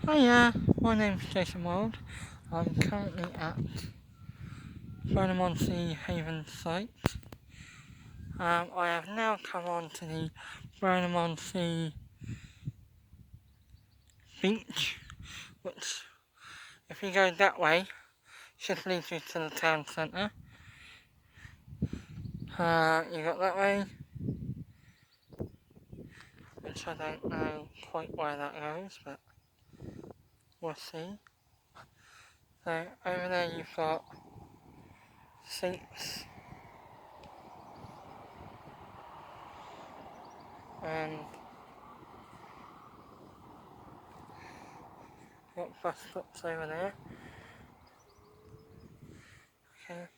Hiya, my name's Jason Wild. I'm currently at Burnham-on-Sea Haven site. I have now come on to the Burnham-on-Sea beach, which, if you go that way, should lead you to the town centre. You got that way, which I don't know quite where that goes, but we'll see. So over there you've got seats and got bus stops over there. Okay.